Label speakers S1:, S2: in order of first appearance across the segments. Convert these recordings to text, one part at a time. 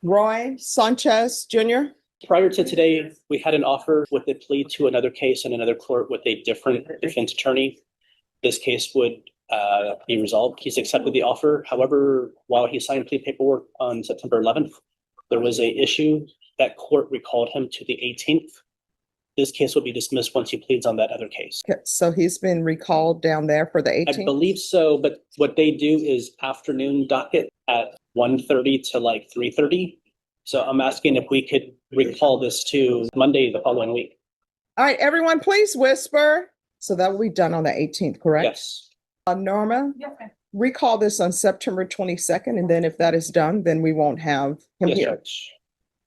S1: Roy Sanchez Jr.
S2: Prior to today, we had an offer with a plea to another case in another court with a different defense attorney. This case would be resolved. He's accepted the offer. However, while he signed plea paperwork on September 11th, there was a issue that court recalled him to the 18th. This case will be dismissed once he pleads on that other case.
S1: Okay, so he's been recalled down there for the
S2: I
S1: 18th?
S2: believe so, but what they do is afternoon docket at 1:30 to like 3:30. So I'm asking if we could recall this to Monday the following week.
S1: All right, everyone, please whisper. So that will be done on the 18th, correct?
S2: Yes.
S1: Norma,
S3: Yes,
S1: recall this on September 22nd, and then if that is done, then we won't have him
S2: Yes,
S1: here.
S2: Judge.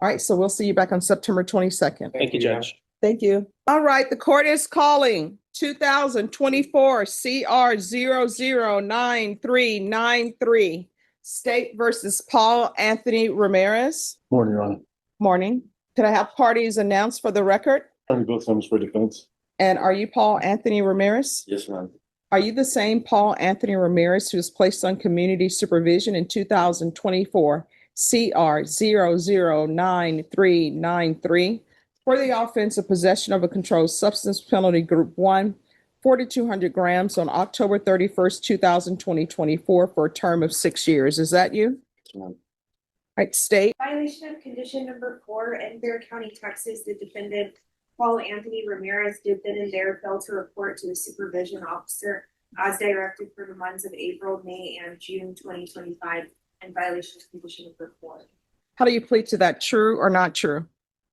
S1: All right, so we'll see you back on September 22nd.
S2: Thank you, Judge.
S1: Thank you. All right, the court is calling 2024 CR 009393, State versus Paul Anthony Ramirez.
S4: Morning, Your Honor.
S1: Morning. Could I have parties announced for the record?
S4: Attorney Bill Simmons for defense.
S1: And are you Paul Anthony Ramirez?
S4: Yes, ma'am.
S1: Are you the same Paul Anthony Ramirez who was placed on community supervision in 2024 CR 009393 for the offense of possession of a controlled substance penalty group 1, 4,200 grams on October 31st, 2024 for a term of 6 years? Is that you?
S4: Yes, ma'am.
S1: All right, state.
S3: violation of condition number 4 in Bear County, Texas, the defendant Paul Anthony Ramirez did then and there fail to report to the supervision officer as directed for the months of April, May, and June 2025 in violation of condition number 4.
S1: How do you plead to that? True or not true?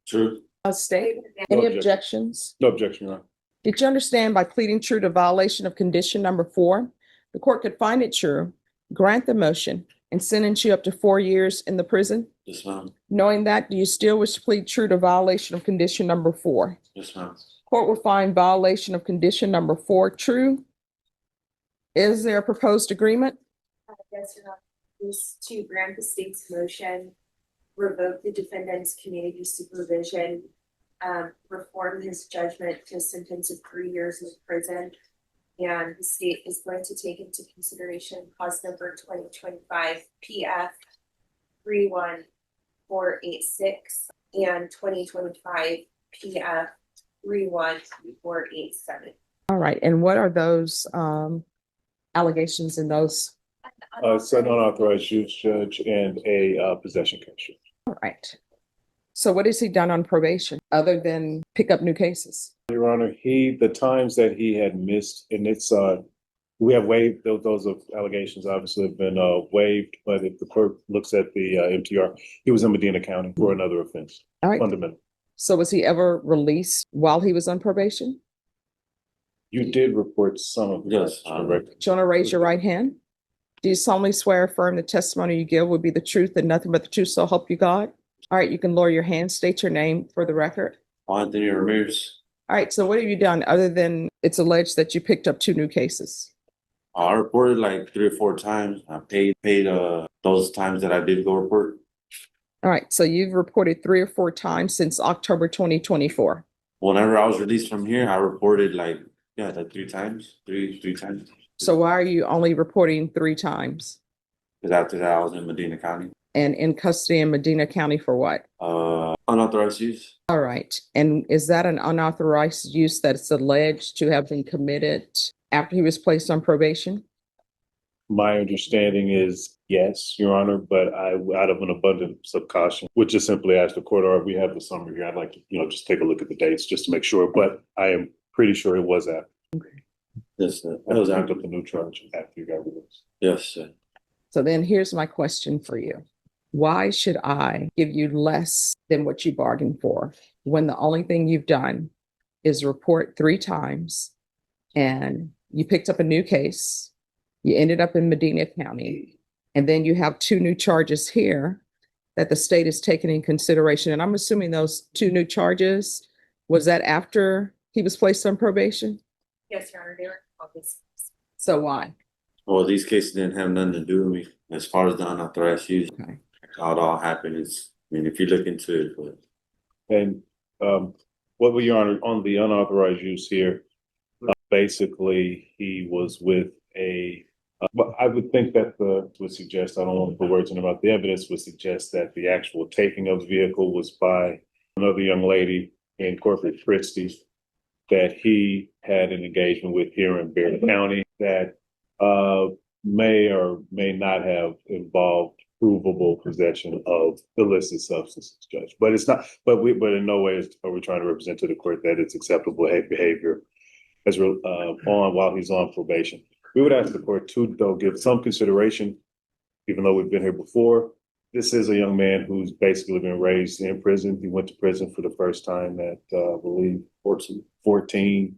S4: True.
S1: State.
S4: No
S1: Any
S4: objection.
S1: objections?
S4: No objection, Your Honor.
S1: Did you understand by pleading true to violation of condition number 4, the court could find it true, grant the motion, and sentence you up to 4 years in the prison?
S4: Yes, ma'am.
S1: Knowing that, do you still wish to plead true to violation of condition number 4?
S4: Yes, ma'am.
S1: Court will find violation of condition number 4 true. Is there a proposed agreement?
S3: Yes, Your Honor. Is to grant the state's motion, revoke the defendant's community supervision, reform his judgment to a sentence of 3 years in prison. And the state is going to take into consideration cause number 2025 PF 31486 and 2025 PF 31487.
S1: All right, and what are those allegations in those?
S4: It's an unauthorized use, Judge, and a possession condition.
S1: All right. So what has he done on probation other than pick up new cases?
S4: Your Honor, the times that he had missed, and it's, we have waived, those allegations obviously have been waived, but if the court looks at the MTR, he was in Medina County for another offense,
S1: All right.
S4: fundamental.
S1: So was he ever released while he was on probation?
S4: You did report some of
S5: Yes,
S4: that, correct?
S1: Do you want to raise your right hand? Do you solemnly swear or affirm the testimony you give will be the truth and nothing but the truth, so help you God? All right, you can lower your hand, state your name for the record.
S5: Anthony Ramirez.
S1: All right, so what have you done other than it's alleged that you picked up 2 new cases?
S5: I reported like 3 or 4 times. I paid those times that I did go report.
S1: All right, so you've reported 3 or 4 times since October 2024.
S5: Whenever I was released from here, I reported like 3 times. Three times.
S1: So why are you only reporting 3 times?
S5: Because after that I was in Medina County.
S1: And in custody in Medina County for what?
S5: Unauthorized use.
S1: All right, and is that an unauthorized use that's alleged to have been committed after he was placed on probation?
S4: My understanding is yes, Your Honor, but out of an abundance of caution, would just simply ask the court, or if we have the summary here, I'd like to, just take a look at the dates just to make sure, but I am pretty sure it was after.
S5: Yes, sir.
S4: I was picked up the new charge after you got released.
S5: Yes, sir.
S1: So then here's my question for you. Why should I give you less than what you bargained for when the only thing you've done is report 3 times and you picked up a new case, you ended up in Medina County, and then you have 2 new charges here that the state is taking in consideration? And I'm assuming those 2 new charges, was that after he was placed on probation?
S3: Yes, Your Honor, they were August.
S1: So why?
S5: Well, these cases didn't have nothing to do with me as far as the unauthorized use.
S1: Okay.
S5: How it all happened is, if you look into it, but
S4: And what were Your Honor, on the unauthorized use here, basically he was with a But I would think that would suggest, I don't want to put words in her mouth, the evidence would suggest that the actual taking of the vehicle was by another young lady in Corpus Christi that he had an engagement with here in Bear County that may or may not have involved provable possession of illicit substances, Judge. But it's not, but in no way are we trying to represent to the court that it's acceptable behavior as on while he's on probation. We would ask the court to, though, give some consideration, even though we've been here before. This is a young man who's basically been raised in prison. He went to prison for the first time at, I believe, 14.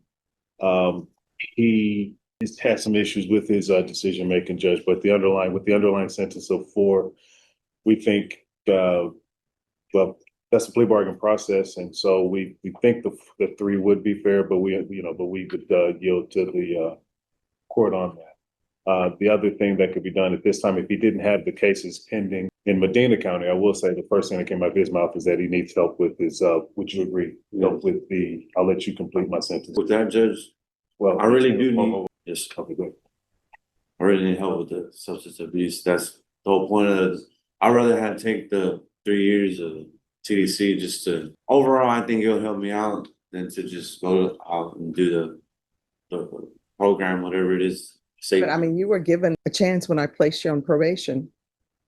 S4: He has had some issues with his decision-making, Judge, but with the underlying sentence of 4, we think, well, that's the plea bargain process, and so we think the 3 would be fair, but we would yield to the court on that. The other thing that could be done at this time, if he didn't have the cases pending in Medina County, I will say the first thing that came out of his mouth is that he needs help with his, would you agree? Help with I'll let you complete my sentence.
S5: With that, Judge,
S4: Well,
S5: I really do need,
S4: yes, okay, good.
S5: I really need help with the substance abuse. That's the whole point of it. I'd rather have take the 3 years of TDC just to, overall, I think it'll help me out than to just go out and do the program, whatever it is.
S1: But I mean, you were given a chance when I placed you on probation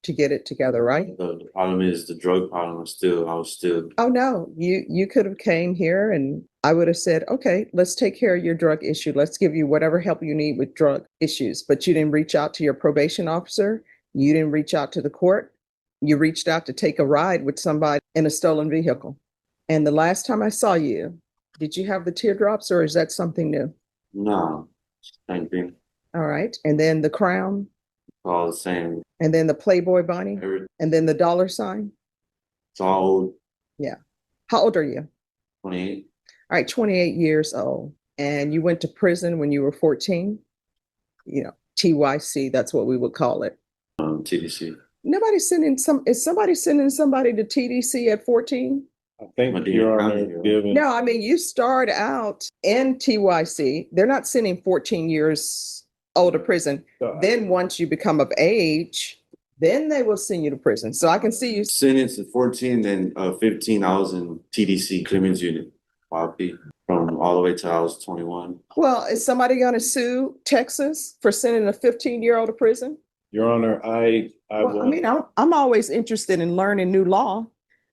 S1: to get it together, right?
S5: The problem is the drug problem. I was still.
S1: Oh, no, you could have came here and I would have said, okay, let's take care of your drug issue. Let's give you whatever help you need with drug issues. But you didn't reach out to your probation officer. You didn't reach out to the court. You reached out to take a ride with somebody in a stolen vehicle. And the last time I saw you, did you have the teardrops or is that something new?
S5: No, same thing.
S1: All right. And then the crown.
S5: All the same.
S1: And then the Playboy bunny. And then the dollar sign.
S5: It's all old.
S1: Yeah. How old are you?
S5: 28.
S1: All right, 28 years old. And you went to prison when you were 14? You know, TYC, that's what we would call it.
S5: TDC.
S1: Is somebody sending somebody to TDC at 14?
S4: I think Your Honor, given.
S1: No, I mean, you start out in TYC. They're not sending 14 years old to prison. Then once you become of age, then they will send you to prison. So I can see you.
S5: Sentenced at 14, then 15, I was in TDC, Clemens Unit, YP, from all the way till I was 21.
S1: Well, is somebody going to sue Texas for sending a 15-year-old to prison?
S4: Your Honor,
S1: I'm always interested in learning new law.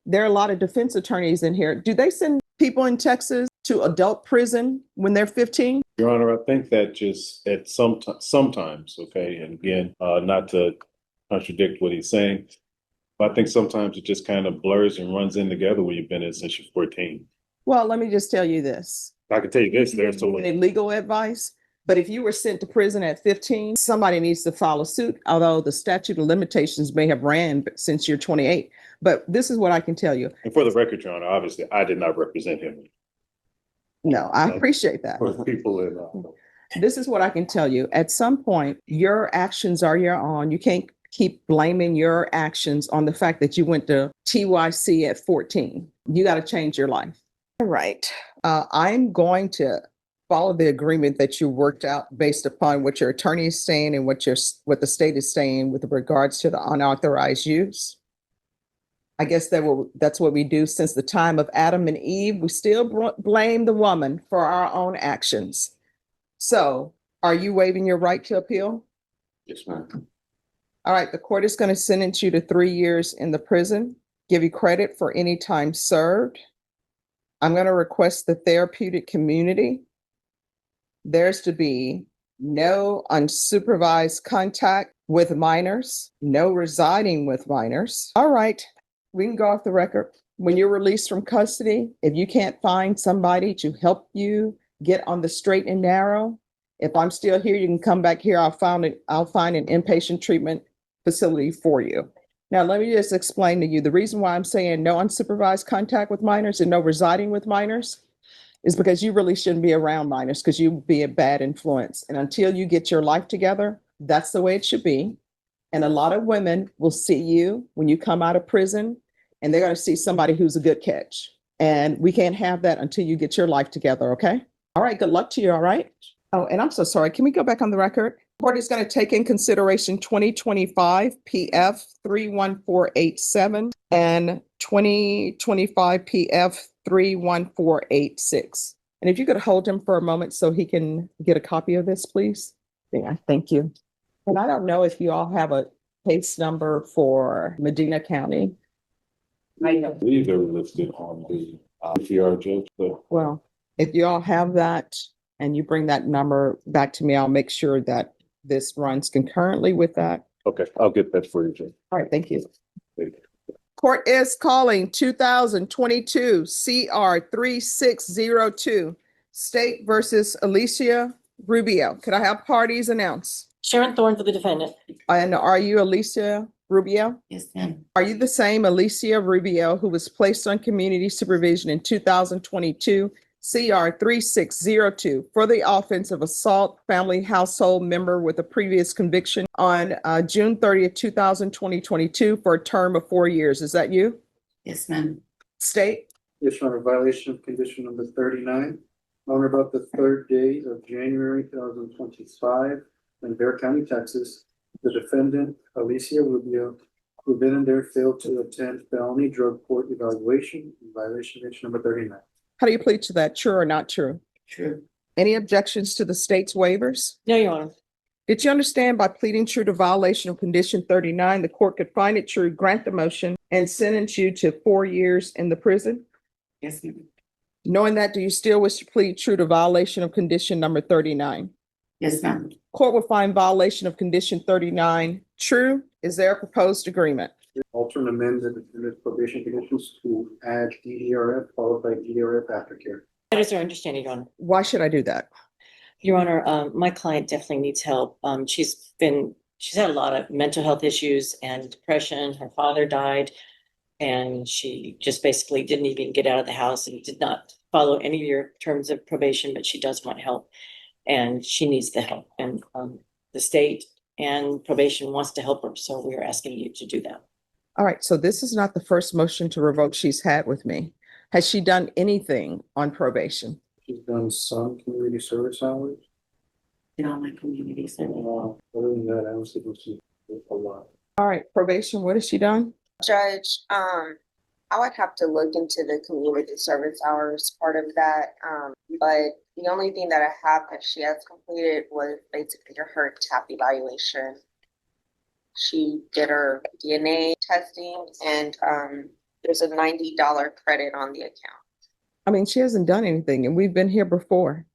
S1: There are a lot of defense attorneys in here. Do they send people in Texas to adult prison when they're 15?
S4: Your Honor, I think that just at sometimes, okay, and again, not to contradict what he's saying, but I think sometimes it just kind of blurs and runs in together when you've been in since you're 14.
S1: Well, let me just tell you this.
S4: I can tell you this, there's
S1: any legal advice, but if you were sent to prison at 15, somebody needs to file a suit, although the statute of limitations may have ran since you're 28. But this is what I can tell you.
S4: And for the record, Your Honor, obviously, I did not represent him.
S1: No, I appreciate that.
S4: For people in.
S1: This is what I can tell you. At some point, your actions are your own. You can't keep blaming your actions on the fact that you went to TYC at 14. You got to change your life. All right. I'm going to follow the agreement that you worked out based upon what your attorney is saying and what the state is saying with regards to the unauthorized use. I guess that's what we do since the time of Adam and Eve. We still blame the woman for our own actions. So are you waiving your right to appeal?
S5: Yes, ma'am.
S1: All right. The court is going to sentence you to 3 years in the prison, give you credit for any time served. I'm going to request the therapeutic community. There's to be no unsupervised contact with minors, no residing with minors. All right, we can go off the record. When you're released from custody, if you can't find somebody to help you get on the straight and narrow, if I'm still here, you can come back here. I'll find an inpatient treatment facility for you. Now, let me just explain to you the reason why I'm saying no unsupervised contact with minors and no residing with minors is because you really shouldn't be around minors because you'd be a bad influence. And until you get your life together, that's the way it should be. And a lot of women will see you when you come out of prison and they're going to see somebody who's a good catch. And we can't have that until you get your life together. Okay. All right. Good luck to you. All right. Oh, and I'm so sorry. Can we go back on the record? Court is going to take in consideration 2025 PF 31487 and 2025 PF 31486. And if you could hold him for a moment so he can get a copy of this, please. Yeah, thank you. And I don't know if you all have a case number for Medina County.
S4: I believe they're listed on the PR judge, but
S1: Well, if you all have that and you bring that number back to me, I'll make sure that this runs concurrently with that.
S4: okay, I'll get that for you, Judge.
S1: All right, thank you.
S4: Thank you.
S1: Court is calling 2022 CR 3602, State versus Alicia Rubio. Could I have parties announce?
S6: Sharon Thorne for the defendant.
S1: And are you Alicia Rubio?
S6: Yes, ma'am.
S1: Are you the same Alicia Rubio who was placed on community supervision in 2022 CR 3602 for the offense of assault family household member with a previous conviction on June 30th, 2022 for a term of 4 years? Is that you?
S6: Yes, ma'am.
S1: State?
S7: Yes, Your Honor, violation of condition number 39. On or about the third day of January 2025 in Bear County, Texas, the defendant, Alicia Rubio, who then and there failed to attend felony drug court evaluation in violation of condition number 39.
S1: How do you plead to that? True or not true?
S6: True.
S1: Any objections to the state's waivers?
S6: No, Your Honor.
S1: Did you understand by pleading true to violation of condition 39, the court could find it true, grant the motion, and sentence you to 4 years in the prison?
S6: Yes, ma'am.
S1: Knowing that, do you still wish to plead true to violation of condition number 39?
S6: Yes, ma'am.
S1: Court will find violation of condition 39 true. Is there a proposed agreement?
S7: Alter and amend the defendant's probation conditions to add DDRF followed by DDRF aftercare.
S6: That is our understanding, Your Honor.
S1: Why should I do that?
S6: Your Honor, my client definitely needs help. She's had a lot of mental health issues and depression. Her father died, and she just basically didn't even get out of the house and did not follow any of your terms of probation, but she does want help, and she needs the help. And the state and probation wants to help her, so we are asking you to do that.
S1: All right, so this is not the first motion to revoke she's had with me. Has she done anything on probation?
S7: She's done some community service hours.
S6: In all my communities.
S7: Other than that, I don't think we'll see a lot.
S1: All right, probation, what has she done?
S8: Judge, I would have to look into the community service hours part of that. But the only thing that I have that she has completed was basically her TAP evaluation. She did her DNA testing and there's a $90 credit on the account.
S1: I mean, she hasn't done anything, and we've been here before.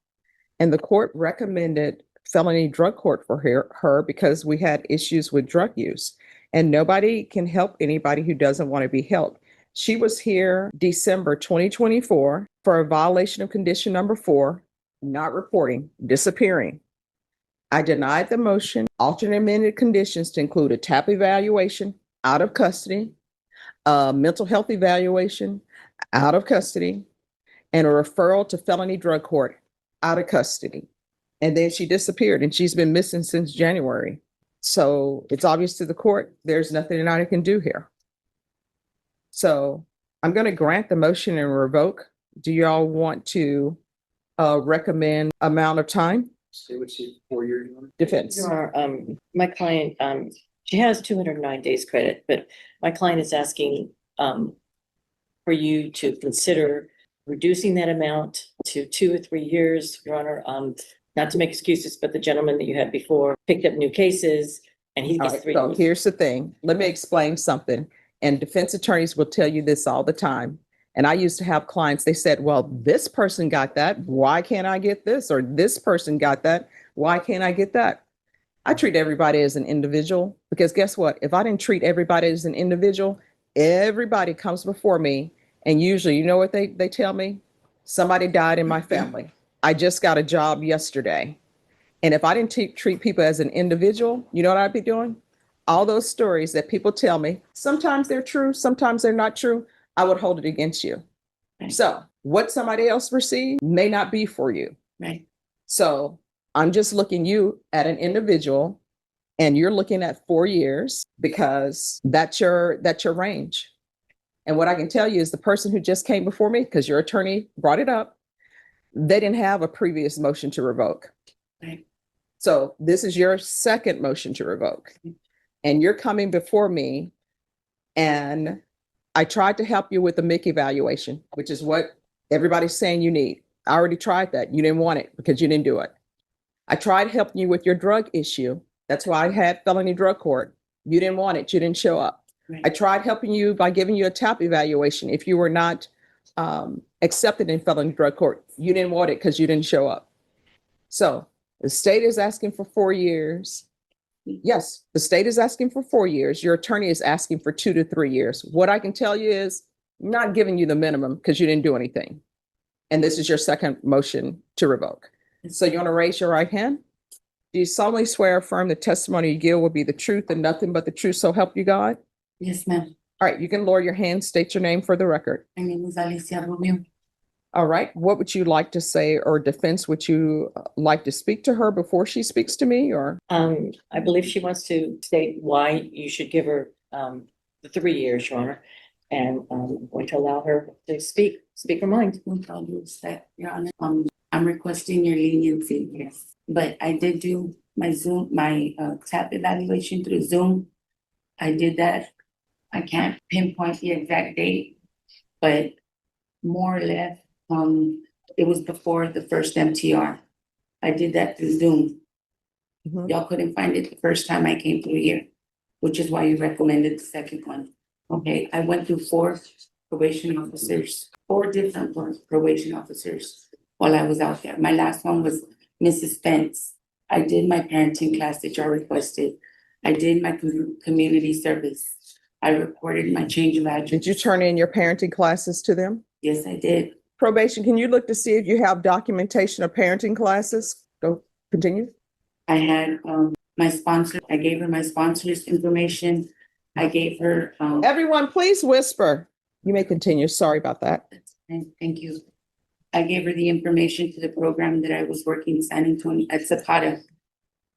S1: And the court recommended felony drug court for her because we had issues with drug use. And nobody can help anybody who doesn't want to be helped. She was here December 2024 for a violation of condition number 4, not reporting, disappearing. I denied the motion, alternate amended conditions to include a TAP evaluation, out of custody, a mental health evaluation, out of custody, and a referral to felony drug court, out of custody. And then she disappeared, and she's been missing since January. So it's obvious to the court, there's nothing I can do here. So I'm going to grant the motion and revoke. Do y'all want to recommend amount of time?
S7: Say what she 4 years.
S1: Defense.
S6: Your Honor, my client, she has 209 days credit, but my client is asking for you to consider reducing that amount to 2 or 3 years, Your Honor. Not to make excuses, but the gentleman that you had before picked up new cases and he
S1: All
S6: gets
S1: right,
S6: 3
S1: so
S6: years.
S1: here's the thing. Let me explain something. And defense attorneys will tell you this all the time. And I used to have clients, they said, well, this person got that. Why can't I get this? Or this person got that. Why can't I get that? I treat everybody as an individual because guess what? If I didn't treat everybody as an individual, everybody comes before me. And usually, you know what they tell me? Somebody died in my family. I just got a job yesterday. And if I didn't treat people as an individual, you know what I'd be doing? All those stories that people tell me, sometimes they're true, sometimes they're not true. I would hold it against you.
S6: Right.
S1: So what somebody else received may not be for you.
S6: Right.
S1: So I'm just looking you at an individual and you're looking at 4 years because that's your range. And what I can tell you is the person who just came before me, because your attorney brought it up, they didn't have a previous motion to revoke.
S6: Right.
S1: So this is your second motion to revoke. And you're coming before me, and I tried to help you with the MIC evaluation, which is what everybody's saying you need. I already tried that. You didn't want it because you didn't do it. I tried helping you with your drug issue. That's why I had felony drug court. You didn't want it. You didn't show up.
S6: Right.
S1: I tried helping you by giving you a TAP evaluation. If you were not accepted in felony drug court, you didn't want it because you didn't show up. So the state is asking for 4 years. Yes, the state is asking for 4 years. Your attorney is asking for 2 to 3 years. What I can tell you is I'm not giving you the minimum because you didn't do anything. And this is your second motion to revoke. So you want to raise your right hand? Do you solemnly swear or affirm the testimony you give will be the truth and nothing but the truth, so help you God?
S9: Yes, ma'am.
S1: All right, you can lower your hand, state your name for the record.
S9: My name is Alicia Rubio.
S1: All right, what would you like to say, or defense, would you like to speak to her before she speaks to me, or?
S6: I believe she wants to state why you should give her, the 3 years, Your Honor. And I'm going to allow her to speak her mind.
S9: With all due respect, Your Honor, I'm requesting your leniency, yes. But I did do my Zoom, my TAP evaluation through Zoom. I did that. I can't pinpoint the exact date, but more or less, it was before the first MTR. I did that through Zoom.
S1: Mhm.
S9: Y'all couldn't find it the first time I came through here, which is why you recommended the second one. Okay, I went through 4 probation officers, 4 different probation officers while I was out there. My last one was Mrs. Spence. I did my parenting class that y'all requested. I did my community service. I reported my change of address.
S1: Did you turn in your parenting classes to them?
S9: Yes, I did.
S1: Probation, can you look to see if you have documentation of parenting classes? Go, continue.
S9: I had my sponsor, I gave her my sponsor's information. I gave her
S1: Everyone, please whisper. You may continue. Sorry about that.
S9: thank you. I gave her the information to the program that I was working in San Antonio at Zapata.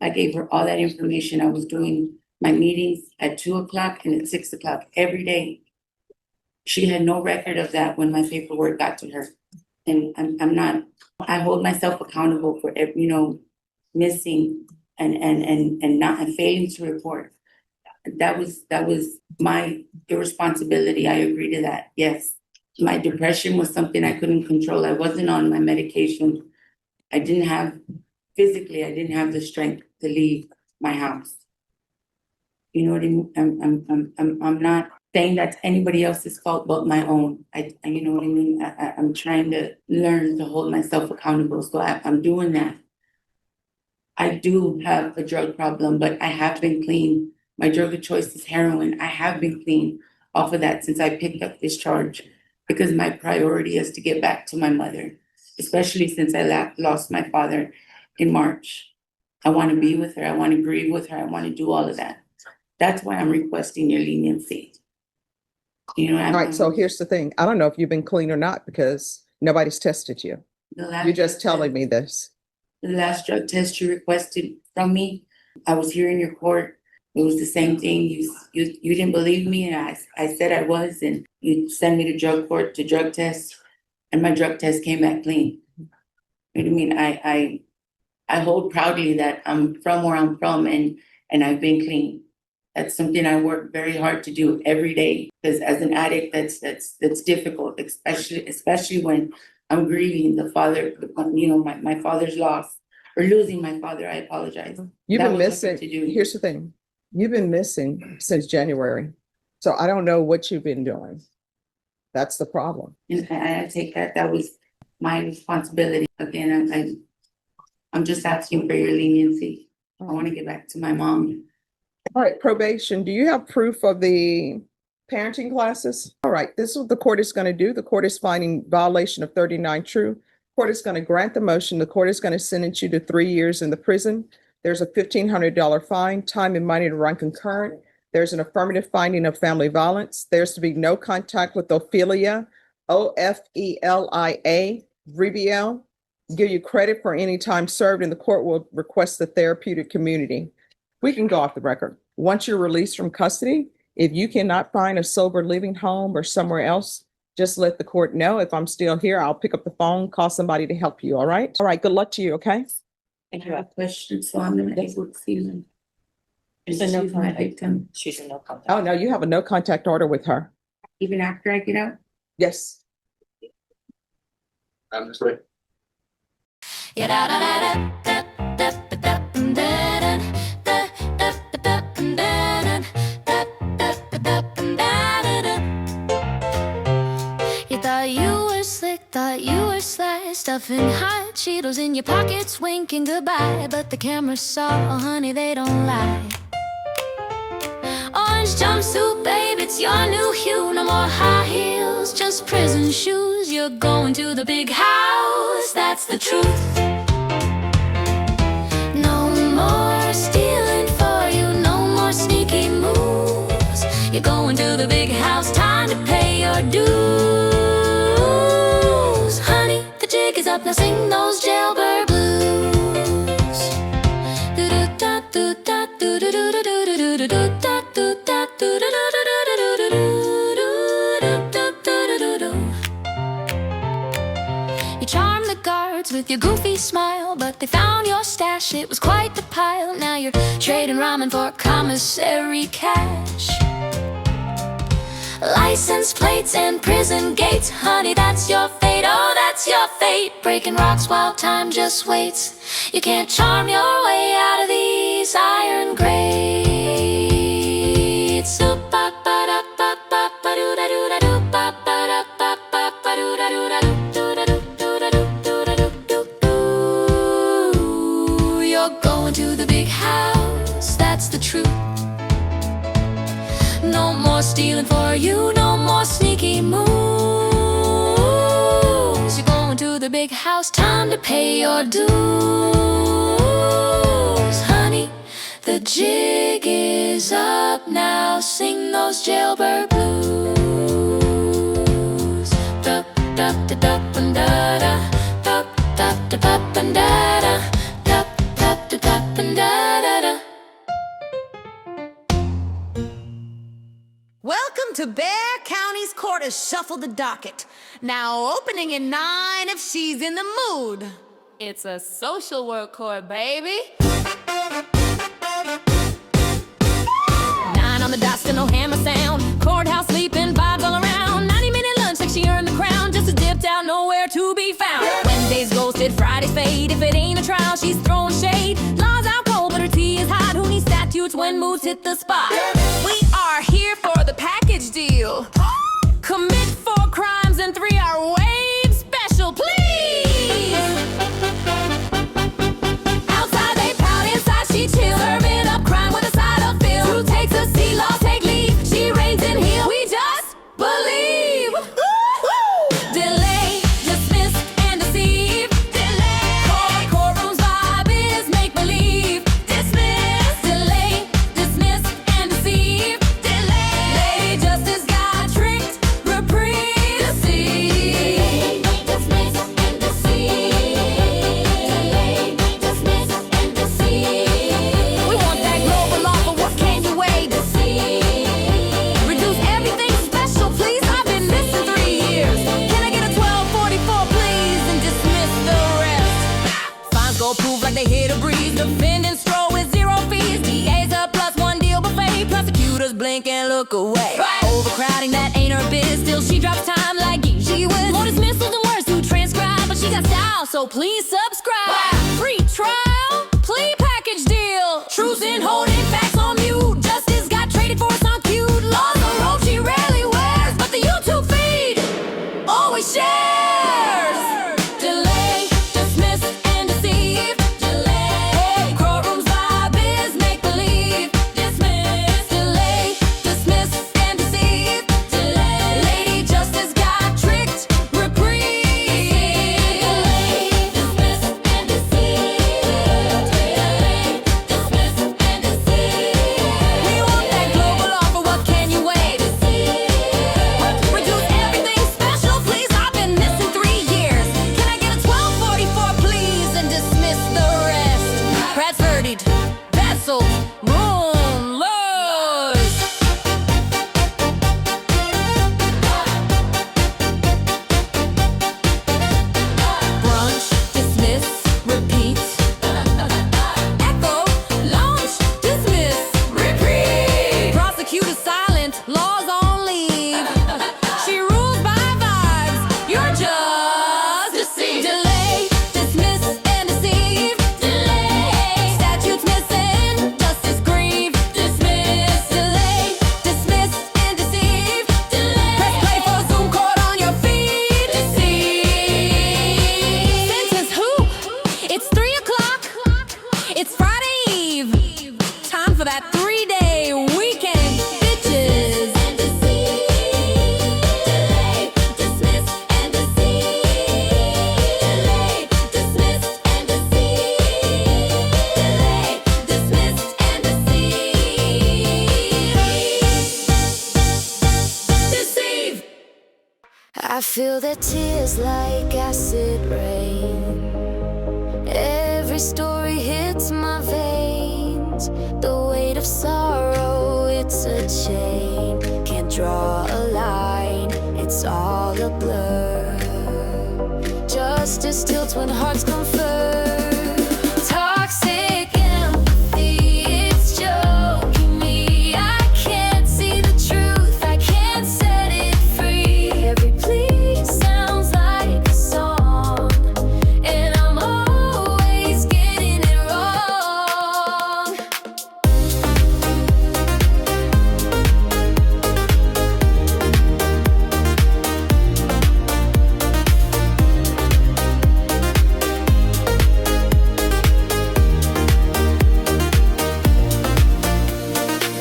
S9: I gave her all that information. I was doing my meetings at 2:00 and at 6:00 every day. She had no record of that when my paperwork got to her. And I'm not, I hold myself accountable for every, missing and not and failing to report. That was my irresponsibility. I agree to that. Yes. My depression was something I couldn't control. I wasn't on my medication. I didn't have the strength to leave my house. You know what I mean? I'm not saying that's anybody else's fault but my own. You know what I mean? I'm trying to learn to hold myself accountable. So I'm doing that. I do have a drug problem, but I have been clean. My drug of choice is heroin. I have been clean off of that since I picked up this charge because my priority is to get back to my mother, especially since I lost my father in March. I want to be with her. I want to grieve with her. I want to do all of that. That's why I'm requesting your leniency. You know,
S1: All right, so here's the thing. I don't know if you've been clean or not because nobody's tested you. You're just telling me this.
S9: The last drug test you requested from me, I was here in your court. It was the same thing. You didn't believe me, and I said I was, and you sent me to drug court to drug test, and my drug test came back clean. You know what I mean? I hold proudly that I'm from where I'm from, and I've been clean. That's something I work very hard to do every day, because as an addict, that's difficult, especially when I'm grieving the father, my father's loss, or losing my father. I apologize.
S1: You've
S9: That
S1: been
S9: was nothing
S1: missing.
S9: to do.
S1: Here's the thing. You've been missing since January. So I don't know what you've been doing. That's the problem.
S9: And I take that. That was my responsibility. Again, I'm just asking for your leniency. I want to get back to my mom.
S1: All right, probation, do you have proof of the parenting classes? All right, this is what the court is going to do. The court is finding violation of 39 true. Court is going to grant the motion. The court is going to sentence you to 3 years in the prison. There's a $1,500 fine, time and money to run concurrent. There's an affirmative finding of family violence. There's to be no contact with Ophelia, Ofelia, Rubio. Give you credit for any time served, and the court will request the therapeutic community. We can go off the record. Once you're released from custody, if you cannot find a sober living home or somewhere else, just let the court know. If I'm still here, I'll pick up the phone, call somebody to help you. All right. All right. Good luck to you. Okay.
S9: I have a question, so I'm gonna able to see them.
S6: She's a no
S9: She's my
S6: contact.
S9: victim,
S6: She's a no contact.
S1: Oh, no, you have a no contact order with her.
S9: even after I get out.
S1: Yes.
S7: I'm just like.
S10: You thought you were slick, thought you were sly, stuffing hot Cheetos in your pockets, winking goodbye. But the camera saw, oh honey, they don't lie. Orange jumpsuit, babe, it's your new hue. No more high heels, just prison shoes. You're going to the big house, that's the truth. No more stealing for you, no more sneaky moves. You're going to the big house, time to pay your dues. Honey, the jig is up, now sing those jailbird blues. You charmed the guards with your goofy smile, but they found your stash, it was quite the pile. Now you're trading ramen for commissary cash. License plates and prison gates, honey, that's your fate, oh, that's your fate. Breaking rocks while time just waits. You can't charm your way out of these iron grates. You're going to the big house, that's the truth. No more stealing for you, no more sneaky moves. You're going to the big house, time to pay your dues. Honey, the jig is up now, sing those jailbird blues. Dup, dup, da, dup, and da, da. Dup, dup, da, dup, and da, da. Dup, dup, da, dup, and da, da, da.
S11: Welcome to Bear County's court has shuffled the docket. Now opening in 9 if she's in the mood. It's a social work court, baby. 9 on the dot, still no hammer sound. Courthouse sleeping, vibes all around. 90-minute lunch like she earned the crown. Just dipped out, nowhere to be found. Wednesdays ghosted, Fridays fade. If it ain't a trial, she's throwing shade. Law's out cold, but her tea is hot. Who needs statutes when moods hit the spot? We are here for the package deal. Commit 4 crimes in 3-hour wave special, please. Outside they pout, inside she chill. Serving up crime with a side of feel. Who takes a seat, law take leave. She reigns in heel. We just believe. Delay, dismiss, and deceive. Delay. Courtrooms vibe is make believe. Dismiss. Delay, dismiss, and deceive. Delay. Justice got tricked. Reprieve. Deceive. Dismiss and deceive. Delay, dismiss and deceive. We want that global law, but what can you wait? Deceive. Reduce everything special, please. I've been missing 3 years. Can I get a 1244, please, and dismiss the rest? Fines go prove like they hit a breeze. Defendants throw with 0 fees. DA's a +1 deal buffet. Prosecutors blink and look away. Overcrowding, that ain't her biz. Still she drops time like she was. More dismissals than words to transcribe, but she got style, so please subscribe. Free trial, plea package deal. Truth in holding facts on mute. Justice got traded for some cute. Laws a robe she rarely wears, but the YouTube feed always shares. Delay, dismiss, and deceive. Delay. Courtrooms vibe is make believe. Dismiss. Delay, dismiss, and deceive. Delay. Lady Justice got tricked. Reprieve. Delay, dismiss, and deceive.
S10: I feel the tears like acid rain. Every story hits my veins. The weight of sorrow, it's a chain. Can't draw a line, it's all a blur. Justice tilts when hearts confer. Toxic empathy, it's choking me. I can't see the truth, I can't set it free. Every plea sounds like a song, and I'm always getting it wrong.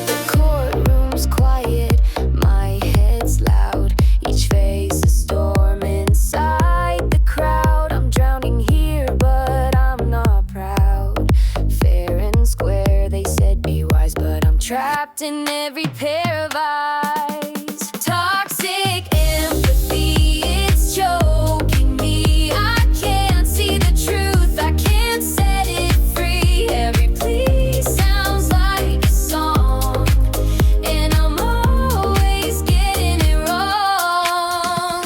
S10: The courtroom's quiet, my head's loud. Each face a storm inside the crowd. I'm drowning here, but I'm not proud. Fair and square, they said be wise, but I'm trapped in every pair of eyes. Toxic empathy, it's choking me. I can't see the truth, I can't set it free. Every plea sounds like a song, and I'm always getting it wrong.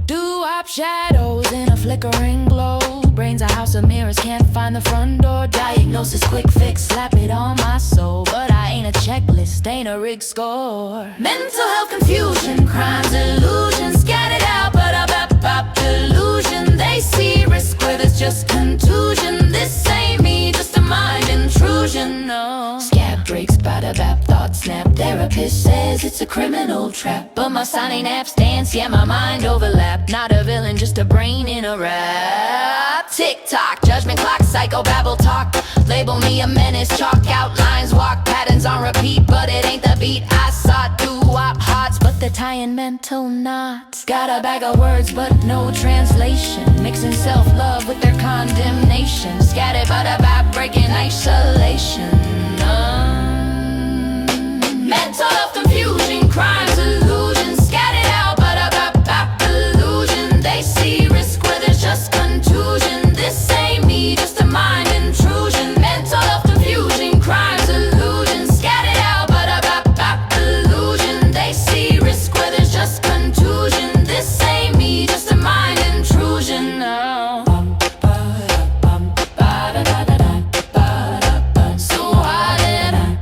S10: Doo-wop shadows in a flickering glow. Brains a house of mirrors, can't find the front door. Diagnosis, quick fix, slap it on my soul. But I ain't a checklist, ain't a rigged score. Mental health confusion, crimes, illusions, scattered out, but up delusion. They see risk where there's just contusion. This ain't me, just a mind intrusion, no. Scab breaks, bada-bap, thought snap. Therapist says it's a criminal trap, but my sign ain't abstance, yeah, my mind overlap. Not a villain, just a brain in a rap. Tick-tock, judgment clock, psychobabble talk. Label me a menace, chalk outlines, walk patterns on repeat, but it ain't the beat I sought. Doo-wop hots, but they're tying mental knots. Got a bag of words, but no translation. Mixing self-love with their condemnation. Scattered, bada-bap, breaking isolation. Mental health confusion, crimes, illusions, scattered out, bada-bap, illusion. They see risk where there's just contusion. This ain't me, just a mind intrusion. Mental health confusion, crimes, illusions, scattered out, bada-bap, illusion. They see risk where there's just contusion. This ain't me, just a mind intrusion, no. So hard and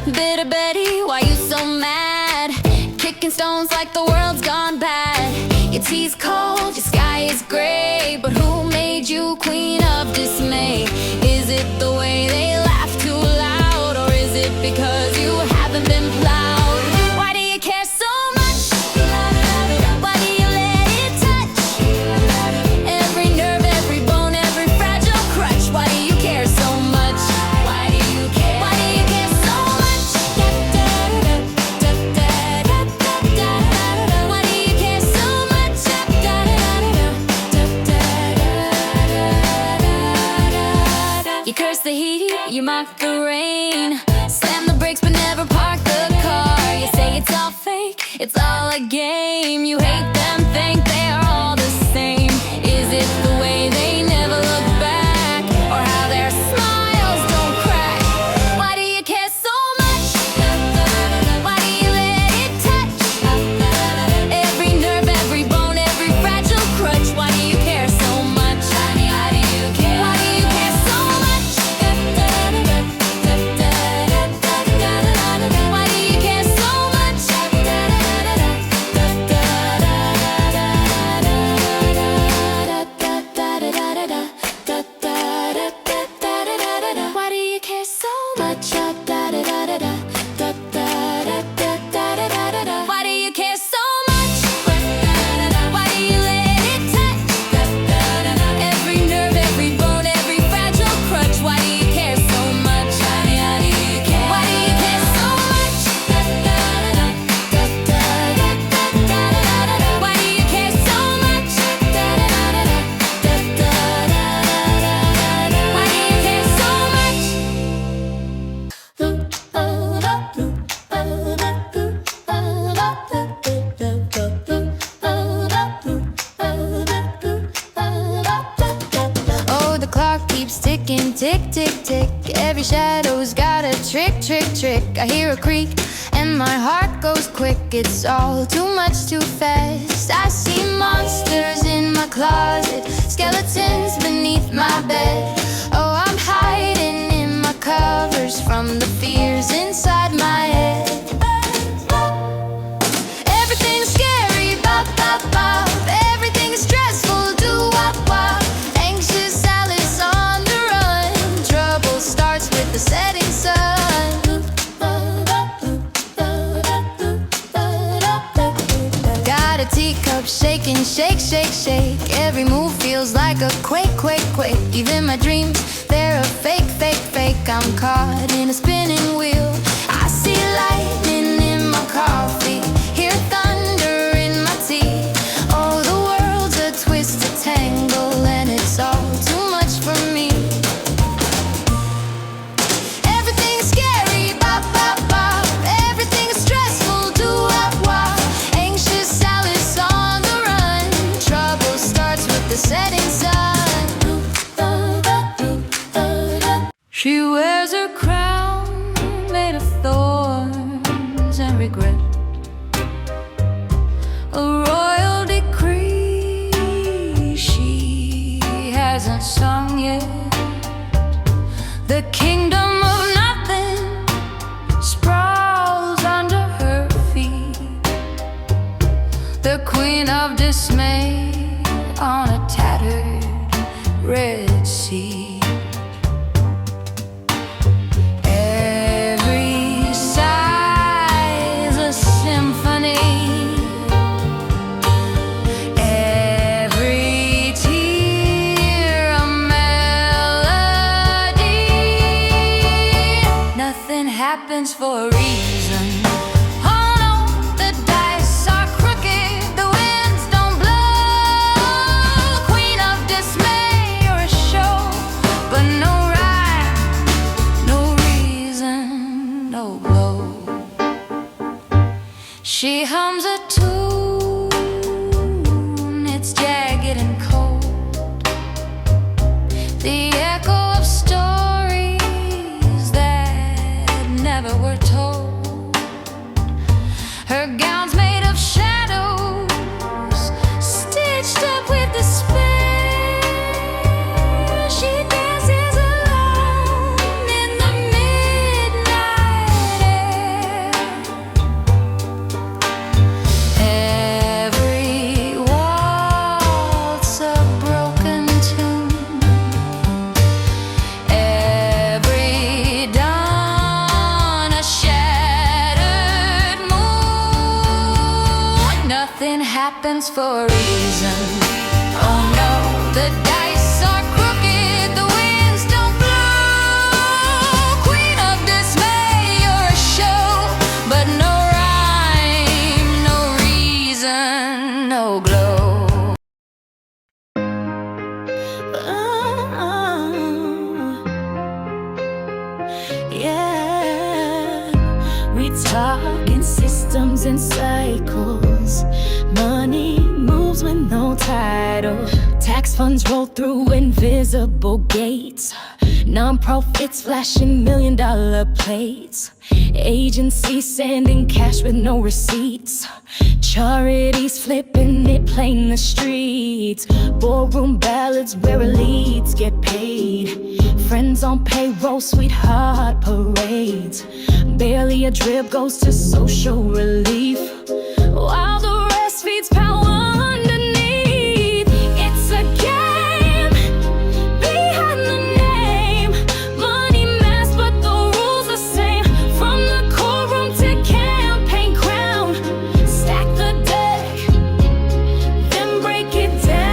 S10: Bitter Betty, why you so mad? Kicking stones like the world's gone bad. Your tea's cold, your sky is gray, but who made you queen of dismay? Is it the way they laugh too loud, or is it because you haven't been plowed? Why do you care so much? Why do you let it touch every nerve, every bone, every fragile crutch? Why do you care so much? Why do you care? Why do you care so much? Why do you care so much? You curse the heat, you mock the rain, slam the brakes but never park the car. You say it's all fake, it's all a game. You hate them, think they are all the same. Is it the way they never look back, or how their smiles don't crack? Why do you care so much? Why do you let it touch every nerve, every bone, every fragile crutch? Why do you care so much? Why do you care? Why do you care so much? ticking, tick, tick, tick. Every shadow's got a trick, trick, trick. I hear a creak and my heart goes quick. It's all too much, too fast. I see monsters in my closet, skeletons beneath my bed. Oh, I'm hiding in my covers from the fears inside my head. Everything's scary, bop, bop, bop. Everything is stressful, do wop, wop. Anxious Alice on the run. Trouble starts with the setting sun. Got a teacup shaking, shake, shake, shake. Every move feels like a quake, quake, quake. Even my dreams, they're a fake, fake, fake. I'm caught in a spinning wheel. I see lightning in my coffee, hear thunder in my tea. Oh, the world's a twisted tangle, and it's all too much for me. Everything's scary, bop, bop, bop. Everything is stressful, do wop, wop. Anxious Alice on the run. Trouble starts with the setting sun. She wears her crown made of thorns and regret. A royal decree she hasn't sung yet. The kingdom of nothing sprawls under her feet. The queen of dismay on a tattered Red Sea. Every sigh's a symphony. Every tear a melody. Nothing happens for a reason. Oh no, the dice are crooked, the winds don't blow. Queen of dismay, you're a show, but no rhyme, no reason, no glow. She hums a tune, it's jagged and cold. The echo of stories that never were told. Her gown's made of shadows, stitched up with despair. She dances alone in the midnight air. Every waltz a broken tune. Every dawn a shattered moon. Nothing happens for a reason. Oh no, the dice are crooked, the winds don't blow. Queen of dismay, you're a show, but no rhyme, no reason, no glow. Yeah, we talking systems and cycles. Money moves with no title. Tax funds roll through invisible gates. Non-profits flashing $1 million plates. Agencies sending cash with no receipts. Charities flipping it, playing the streets. Boardroom ballads where elites get paid. Friends on payroll, sweetheart parades. Barely a drip goes to social relief, while the rest feeds power underneath. It's a game behind the name. Money mask, but the rules the same. From the courtroom to campaign crown. Stack the deck, then break it down.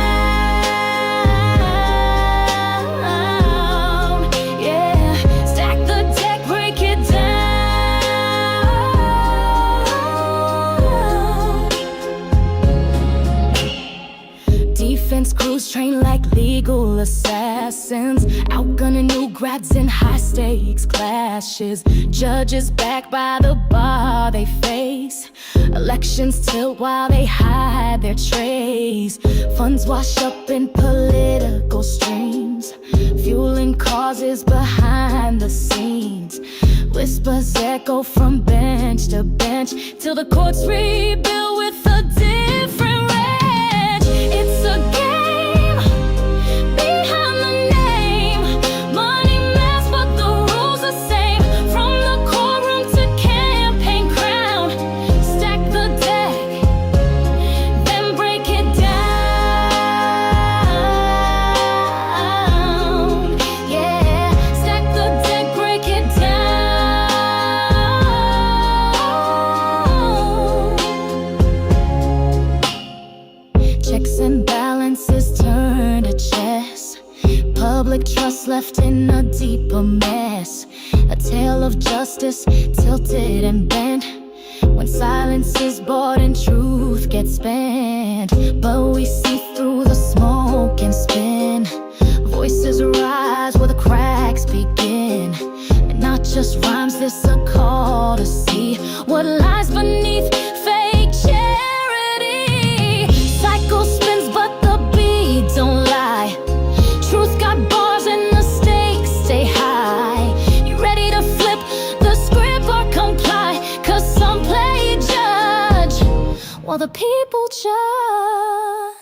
S10: Yeah, stack the deck, break it down. Defense crews trained like legal assassins, outgunning new grads in high-stakes clashes. Judges backed by the bar they face. Elections tilt while they hide their trace. Funds wash up in political streams, fueling causes behind the scenes. Whispers echo from bench to bench till the courts rebuild with a different wrench. It's a game behind the name. Money masks, but the rules the same. From the courtroom to campaign crown. Stack the deck, then break it down. Yeah, stack the deck, break it down. Checks and balances turn to chess. Public trust left in a deeper mess. A tale of justice tilted and bent. When silence is bought and truth gets spent. But we see through the smoke and spin. Voices rise where the cracks begin. And not just rhymes, this a call to see what lies beneath fake charity. Cycle spins but the beat don't lie. Truth got bars and the stakes stay high. You ready to flip the script or comply? 'Cause some play judge while the people judge.